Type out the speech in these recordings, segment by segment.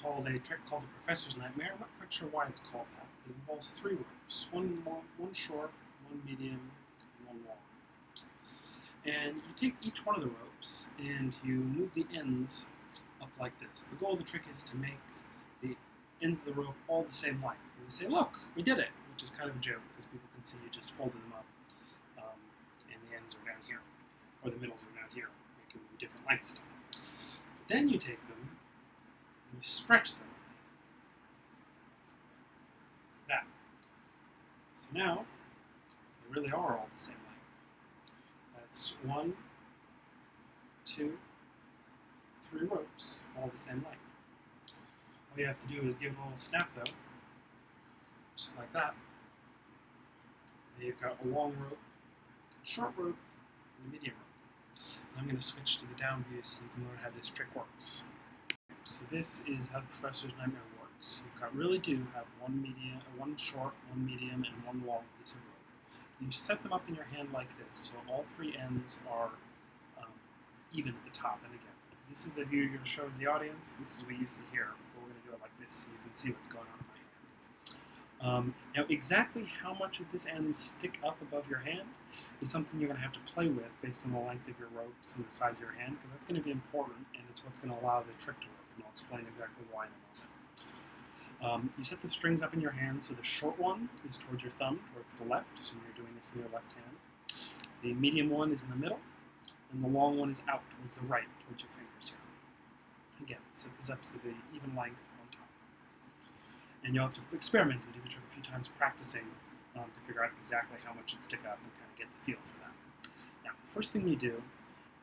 called a trick called the Professor's Nightmare. I'm not quite sure why it's called that. It involves 3 ropes, one long, one short, one medium, and one long. And you take each one of the ropes and you move the ends up like this. The goal of the trick is to make the ends of the rope all the same length. And you say, look, we did it, which is kind of a joke because people can see you just folded them up and the ends are down here, or the middles are down here, making them different lengths. But then you take them and you stretch them like that. So now they really are all the same length. That's 1, 2, 3 ropes, all the same length. All you have to do is give it a little snap though, just like that. And you've got a long rope, a short rope, and a medium rope. And I'm going to switch to the down view so you can learn how this trick works. So this is how the Professor's Nightmare works. Really do have one short, one medium, and one long piece of rope. You set them up in your hand like this, so all 3 ends are even at the top. And again, this is the view you're going to show the audience. This is what you see here. But we're going to do it like this so you can see what's going on in my hand. Now, exactly how much of this end stick up above your hand is something you're going to have to play with based on the length of your ropes and the size of your hand, because that's going to be important, and it's what's going to allow the trick to work. And I'll explain exactly why in a moment. You set the strings up in your hand, so the short one is towards your thumb, towards the left, so you're doing this in your left hand. The medium one is in the middle, and the long one is out towards the right, towards your fingers here. Again, set this up so the even length on top. And you'll have to experiment and do the trick a few times, practicing to figure out exactly how much it stick up and kind of get the feel for that. Now, the first thing you do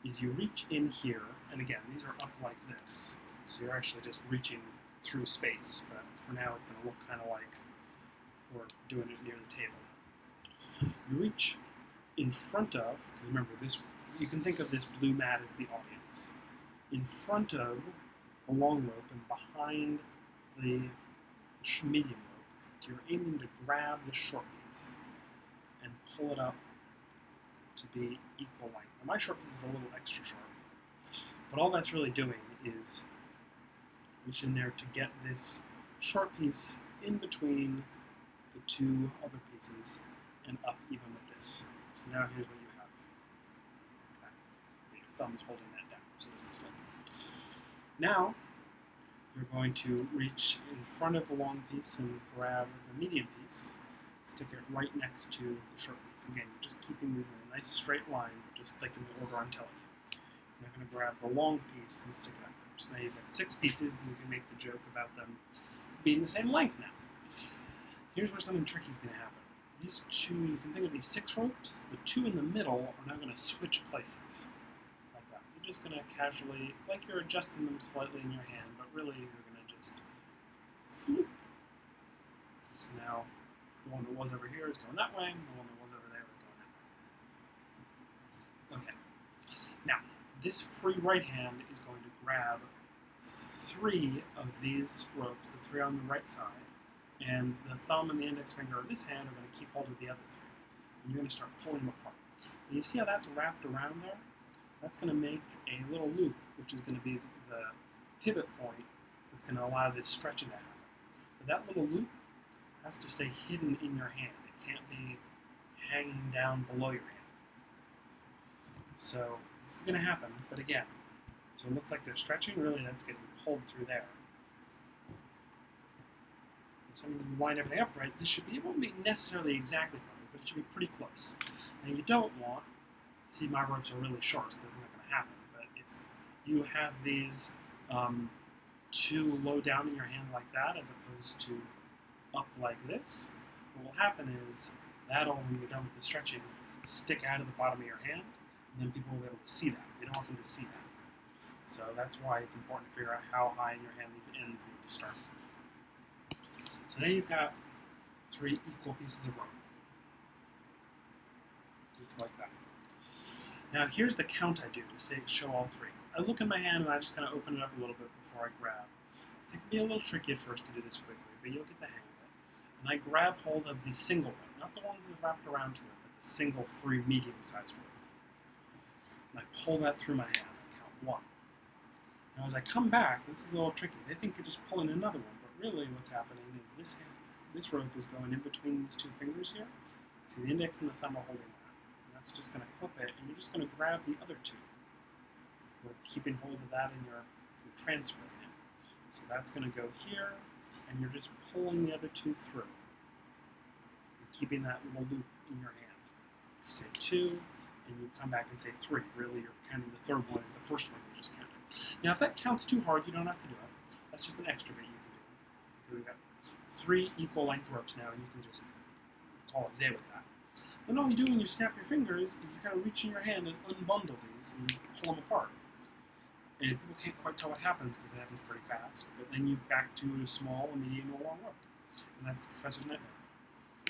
is you reach in here, and again, these are up like this, so you're actually just reaching through space, but for now it's going to look kind of like we're doing it near the table. You reach in front of, because remember, this, you can think of this blue mat as the audience. In front of the long rope and behind the medium rope, you're aiming to grab the short piece and pull it up to be equal length. Now, my short piece is a little extra short, but all that's really doing is reach in there to get this short piece in between the 2 other pieces and up even with this. So now here's what you have. Your thumb is holding that down so it doesn't slip. Now you're going to reach in front of the long piece and grab the medium piece, stick it right next to the short piece. Again, you're just keeping these in a nice straight line, just like in the order I'm telling you. You're going to grab the long piece and stick it up. So now you've got 6 pieces, and you can make the joke about them being the same length now. Here's where something tricky is going to happen. These 2, you can think of these 6 ropes, the 2 in the middle are now going to switch places, like that. You're just going to casually, like you're adjusting them slightly in your hand, but really you're going to just floop. So now the one that was over here is going that way, and the one that was over there is going that way. Okay. Now, this free right hand is going to grab 3 of these ropes, the 3 on the right side, and the thumb and the index finger of this hand are going to keep hold of the other 3. And you're going to start pulling them apart. And you see how that's wrapped around there? That's going to make a little loop, which is going to be the pivot point that's going to allow this stretching to happen. But that little loop has to stay hidden in your hand. It can't be hanging down below your hand. So this is going to happen, but again, so it looks like they're stretching, really that's getting pulled through there. So when you line everything up right, this should be, it won't be necessarily exactly perfect, but it should be pretty close. Now you don't want, see my ropes are really short, so that's not going to happen, but if you have these too low down in your hand like that, as opposed to up like this, what will happen is that'll, when you're done with the stretching, stick out of the bottom of your hand, and then people will be able to see that. They don't want them to see that. So that's why it's important to figure out how high in your hand these ends need to start. So now you've got 3 equal pieces of rope. Just like that. Now here's the count I do to show all 3. I look in my hand and I just kind of open it up a little bit before I grab. It can be a little tricky at first to do this quickly, but you'll get the hang of it. And I grab hold of the single rope, not the ones that are wrapped around here, but the single free medium-sized rope. And I pull that through my hand and count 1, Now as I come back, this is a little tricky. They think you're just pulling another one, but really what's happening is this rope is going in between these two fingers here. See, the index and the thumb are holding that. And that's just going to clip it, and you're just going to grab the other two. We're keeping hold of that and you're transferring it. So that's going to go here, and you're just pulling the other two through. You're keeping that little loop in your hand. You say 2, and you come back and say 3. Really, you're counting the third one as the first one you just counted. Now, if that counts too hard, you don't have to do it. That's just an extra bit you can do. So we've got 3 equal length ropes now, and you can just call it a day with that. Then all you do when you snap your fingers is you kind of reach in your hand and unbundle these and pull them apart. And people can't quite tell what happens because it happens pretty fast. But then you're back to a small, a medium, or a long rope. And that's the professor's nightmare.